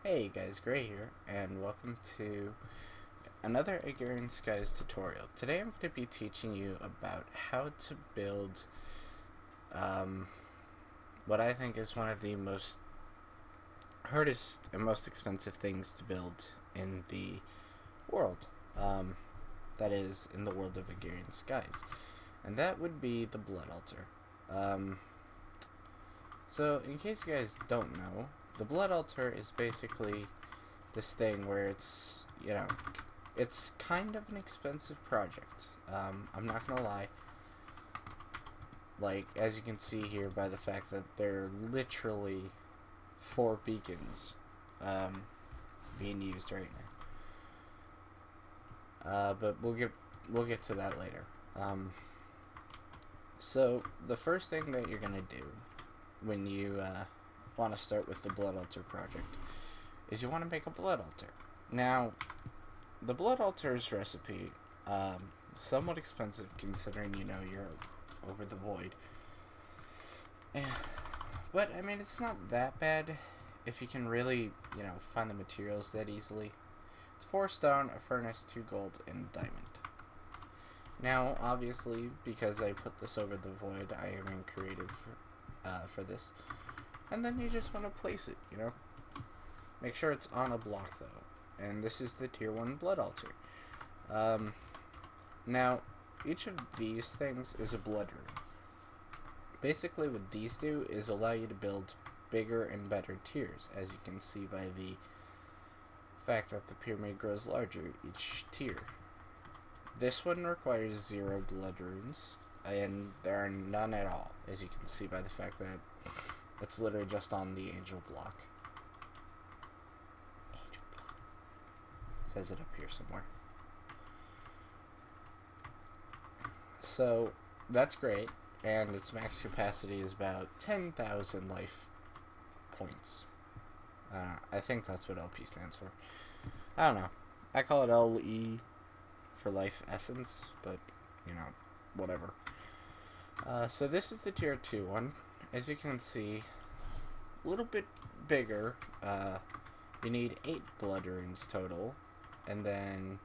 Hey guys, Gray here, and welcome to another Agrarian Skies tutorial. Today I'm going to be teaching you about how to build what I think is one of the most hardest and most expensive things to build in the world. That is, in the world of Agrarian Skies. And that would be the Blood Altar. So, in case you guys don't know, the Blood Altar is basically this thing where it's kind of an expensive project. I'm not gonna lie. Like, as you can see here by the fact that there are literally 4 beacons being used right now. But we'll get to that later. So the first thing that you're gonna do when you want to start with the Blood Altar project is you want to make a Blood Altar. Now, the Blood Altar's recipe, somewhat expensive considering you're over the void. But I mean, it's not that bad if you can really find the materials that easily. It's 4 stone, a furnace, 2 gold, and a diamond. Now, obviously, because I put this over the void, I am in creative for this. And then you just want to place it, Make sure it's on a block, though. And this is the Tier 1 Blood Altar. Now, each of these things is a blood rune. Basically, what these do is allow you to build bigger and better tiers, as you can see by the fact that the pyramid grows larger each tier. This one requires 0 blood runes, and there are none at all, as you can see by the fact that it's literally just on the angel block. Angel block. Says it up here somewhere. So, that's great, and its max capacity is about 10,000 life points. I think that's what LP stands for. I don't know. I call it LE for life essence, but, whatever. So this is the Tier 2 one. As you can see, a little bit bigger. You need 8 blood runes total, and then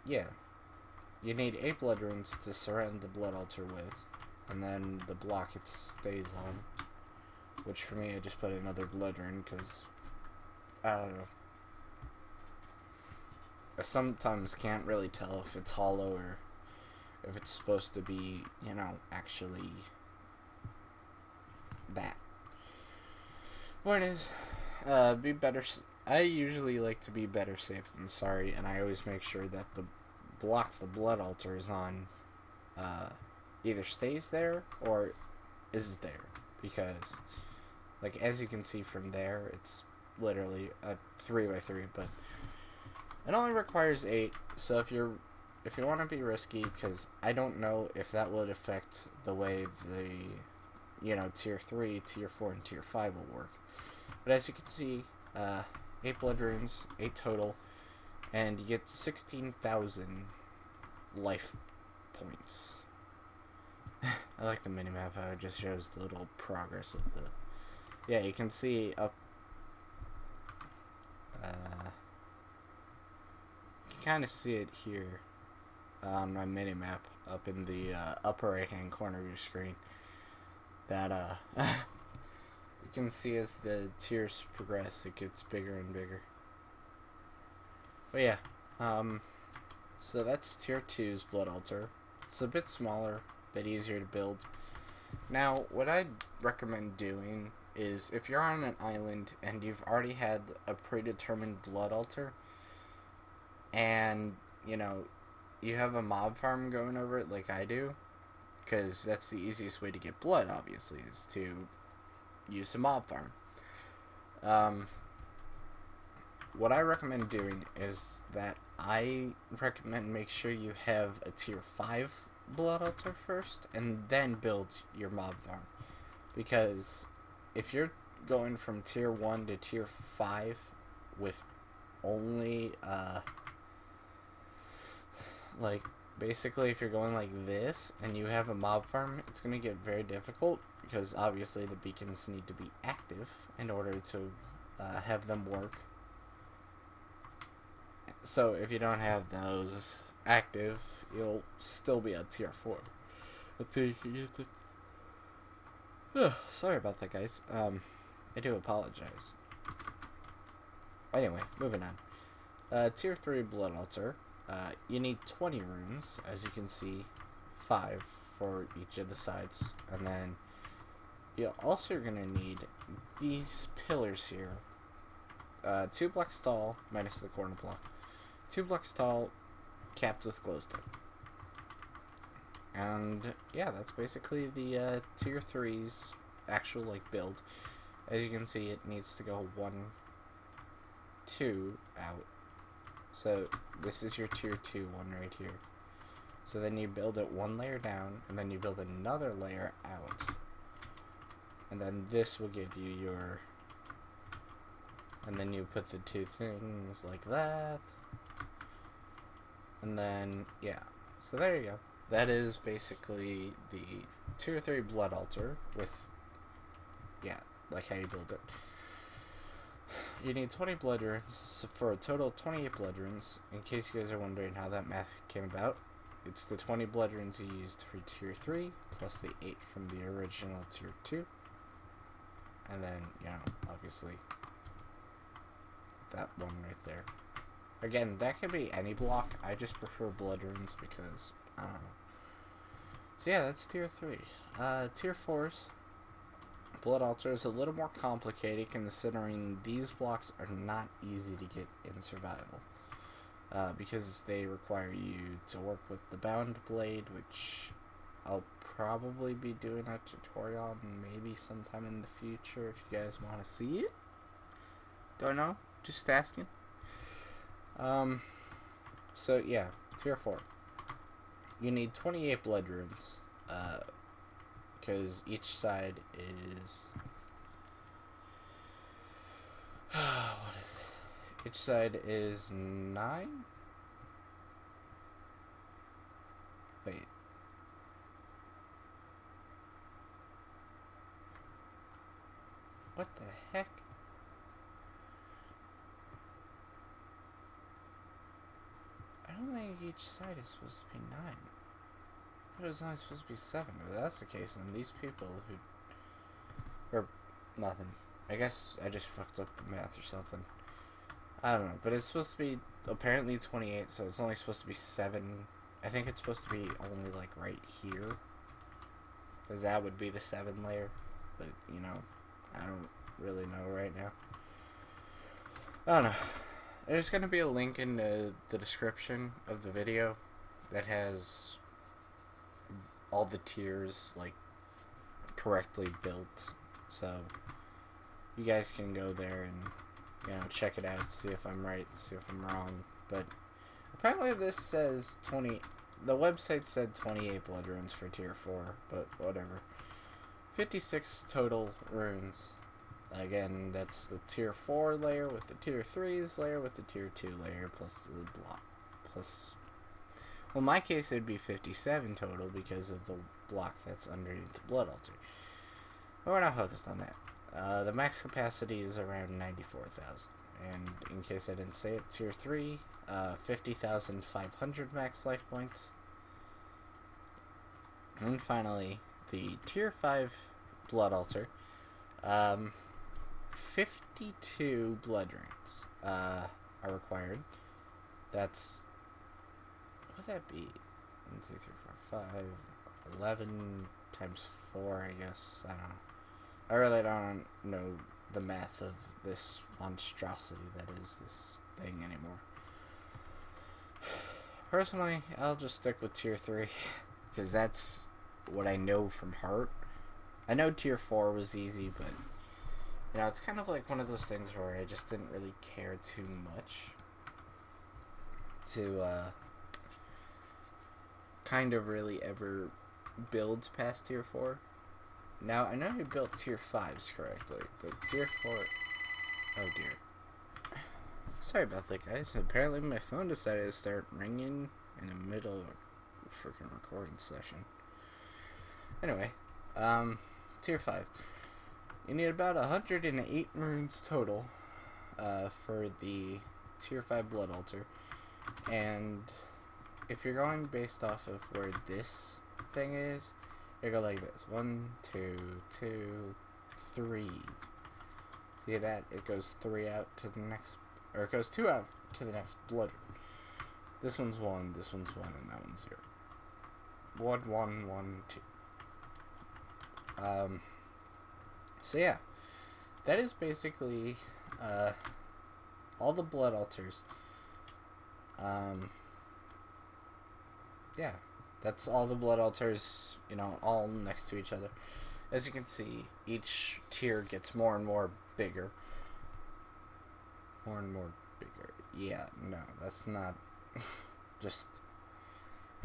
you need 8 blood runes to surround the Blood Altar with, and then the block it stays on, which for me I just put another blood rune because I don't know. I sometimes can't really tell if it's hollow or if it's supposed to be, actually that. Point is, be better. I usually like to be better safe than sorry, and I always make sure that the block the Blood Altar is on either stays there or is there, because, like, as you can see from there, it's literally a 3x3, but it only requires 8. So if you want to be risky, because I don't know if that would affect the way the Tier 3, Tier 4, and Tier 5 will work. But as you can see, 8 blood runes, 8 total, and you get 16,000 life points. I like the minimap, how it just shows the little progress of the... Yeah, you can see up... you can kind of see it here on my minimap up in the upper right hand corner of your screen, that you can see as the tiers progress it gets bigger and bigger. But yeah, so that's Tier 2's Blood Altar. It's a bit smaller, a bit easier to build. Now, what I'd recommend doing is, if you're on an island and you've already had a predetermined Blood Altar, and you have a mob farm going over it like I do, because that's the easiest way to get blood, obviously, is to use a mob farm. What I recommend doing is that I recommend make sure you have a Tier 5 Blood Altar first, and then build your mob farm. Because if you're going from Tier 1 to Tier 5 with only, basically, if you're going like this and you have a mob farm, it's going to get very difficult because obviously the beacons need to be active in order to have them work. So if you don't have those active, you'll still be at tier 4 until you can get the... sorry about that, guys. I do apologize. Anyway, moving on. Tier 3 Blood Altar. You need 20 runes, as you can see, 5 for each of the sides. And then you're also going to need these pillars here. 2 blocks tall, minus the corner block. 2 blocks tall, capped with glowstone. And yeah, that's basically the tier 3's actual like build. As you can see, it needs to go 1, 2 out. So this is your tier 2 one right here. So then you build it 1 layer down, and then you build another layer out. And then this will give you your... And then you put the 2 things like that. And then, yeah. So there you go. That is basically the tier 3 Blood Altar with, yeah, like how you build it. You need 20 blood runes for a total of 28 blood runes. In case you guys are wondering how that math came about, it's the 20 blood runes you used for tier 3 plus the 8 from the original tier 2. And then, you know, obviously that one right there. Again, that could be any block. I just prefer blood runes because, I don't know. So yeah, that's tier 3. Tier 4's Blood Altar is a little more complicated considering these blocks are not easy to get in survival. Because they require you to work with the Bound Blade, which I'll probably be doing a tutorial on maybe sometime in the future if you guys want to see it. Don't know, just asking. So yeah, tier 4. You need 28 blood runes, because each side is... what is it? Each side is 9? Wait. What the heck? I don't think each side is supposed to be 9. It was only supposed to be 7. If that's the case, then these people who... Or, nothing. I guess I just fucked up the math or something. I don't know. But it's supposed to be apparently 28, so it's only supposed to be 7. I think it's supposed to be only, like, right here. Because that would be the 7 layer. But, you know, I don't really know right now. I don't know. There's going to be a link in the description of the video that has all the tiers, like, correctly built. So, you guys can go there and, you know, check it out, see if I'm right, see if I'm wrong. But, apparently this says 20... The website said 28 blood runes for tier 4, but whatever. 56 total runes. Again, that's the tier 4 layer with the tier 3's layer with the tier 2 layer plus the block. Plus, well, in my case, it would be 57 total because of the block that's underneath the Blood Altar. But we're not focused on that. The max capacity is around 94,000. And in case I didn't say it, tier 3, 50,500 max life points. And finally, the tier 5 Blood Altar. 52 blood runes are required. That's... What would that be? 1, 2, 3, 4, 5, 11 times 4, I guess. I don't know. I really don't know the math of this monstrosity that is this thing anymore. Personally, I'll just stick with tier 3, because that's what I know from heart. I know tier 4 was easy, but, you know, it's kind of like one of those things where I just didn't really care too much to, kind of really ever build past tier 4. Now, I know I built tier 5s correctly, but tier 4... Oh, dear. Sorry about that, guys. Apparently my phone decided to start ringing in the middle of freaking recording session. Anyway, tier 5. You need about 108 Marines total for the tier 5 Blood Altar. And if you're going based off of where this thing is, you go like this. 1, 2, 2, 3. See that? It goes 3 out to the next, or it goes 2 out to the next blood. This one's 1, this one's 1, and that one's 0. 1, 1, 1, 2. So yeah, that is basically all the blood altars. Yeah, that's all the blood altars, you know, all next to each other. As you can see, each tier gets more and more bigger. More and more bigger. Yeah, no, that's not... Just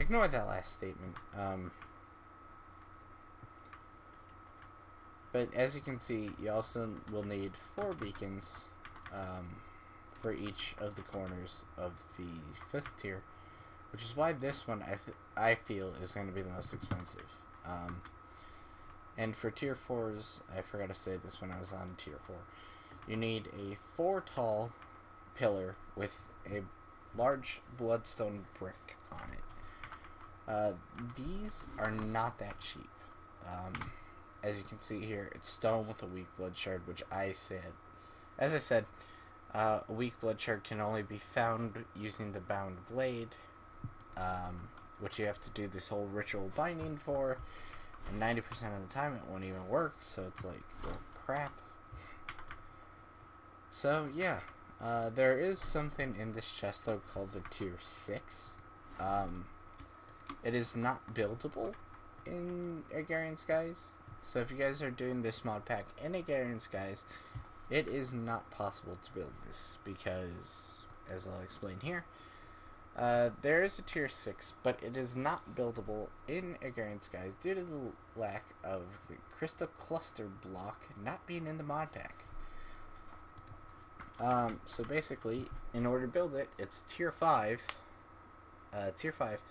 ignore that last statement. But as you can see, you also will need 4 beacons for each of the corners of the 5th tier, which is why this one I feel is going to be the most expensive. And for tier 4s, I forgot to say this when I was on tier 4, you need a 4 tall pillar with a large bloodstone brick on it. These are not that cheap. As you can see here, it's stone with a weak blood shard, which as I said, a weak blood shard can only be found using the bound blade, which you have to do this whole ritual binding for, and 90% of the time it won't even work, so it's like, well, crap. So yeah, there is something in this chest though called the tier 6. It is not buildable in Agrarian Skies. So if you guys are doing this mod pack in Agrarian Skies, it is not possible to build this because, as I'll explain here, there is a tier 6, but it is not buildable in Agrarian Skies due to the lack of the crystal cluster block not being in the mod pack. So basically, in order to build it, it's tier 5. Tier 5.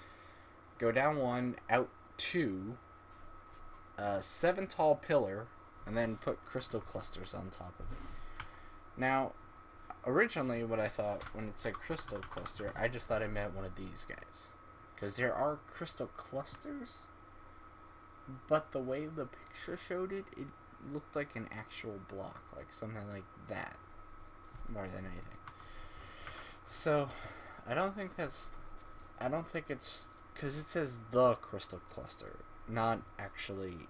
Go down 1, out 2. 7 tall pillar, and then put crystal clusters on top of it. Now, originally what I thought when it said crystal cluster, I just thought it meant one of these guys, because there are crystal clusters, but the way the picture showed it, it looked like an actual block, like something like that, more than anything. So, I don't think it's, because it says the crystal cluster, not actually,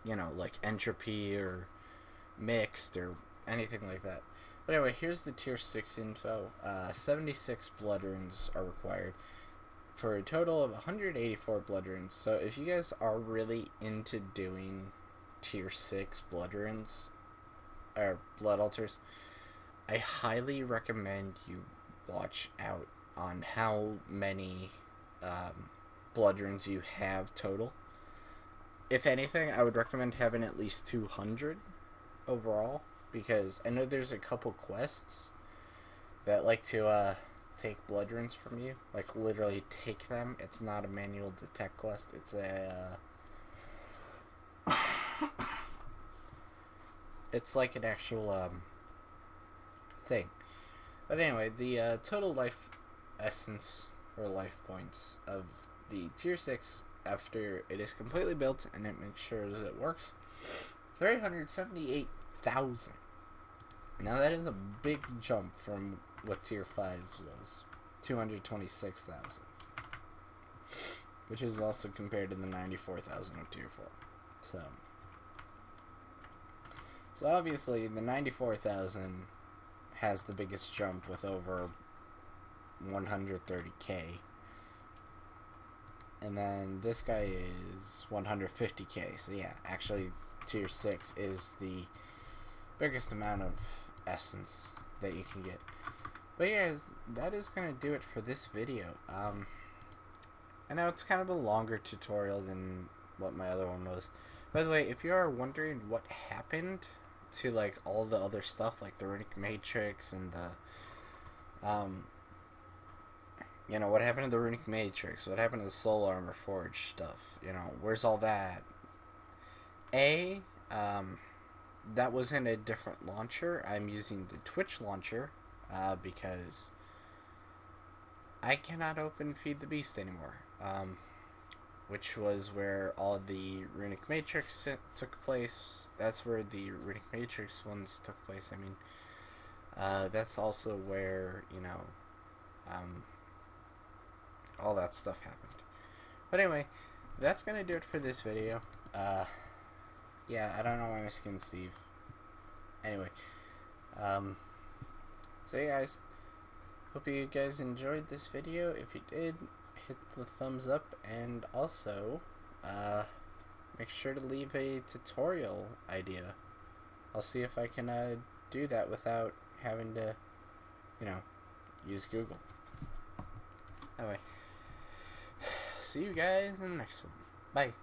you know, like entropy or mixed or anything like that. But anyway, here's the tier 6 info. 76 blood runes are required for a total of 184 blood runes. So if you guys are really into doing tier 6 blood runes, or blood altars, I highly recommend you watch out on how many blood runes you have total. If anything, I would recommend having at least 200 overall, because I know there's a couple quests that like to take blood runes from you, like literally take them. It's not a manual detect quest, it's a it's like an actual thing. But anyway, the total life essence or life points of the tier 6 after it is completely built and it makes sure that it works, 378,000. Now that is a big jump from what tier 5 was, 226,000, which is also compared to the 94,000 of tier 4. So obviously the 94,000 has the biggest jump with over 130k. And then this guy is 150k. So yeah, actually tier 6 is the biggest amount of essence that you can get. But yeah, that is going to do it for this video. I know it's kind of a longer tutorial than what my other one was. By the way, if you are wondering what happened to like all the other stuff, like the Runic Matrix and the You know, what happened to the Runic Matrix? What happened to the Soul Armor Forge stuff? You know, where's all that? That was in a different launcher. I'm using the Twitch launcher because I cannot open Feed the Beast anymore. Which was where all the Runic Matrix took place. That's where the Runic Matrix ones took place. I mean, that's also where, you know, all that stuff happened. But anyway, that's gonna do it for this video. Yeah, I don't know why my skin's Steve. Anyway, so yeah, guys, hope you guys enjoyed this video. If you did, hit the thumbs up, and also, make sure to leave a tutorial idea. I'll see if I can, do that without having to, you know, use Google. Anyway, see you guys in the next one. Bye.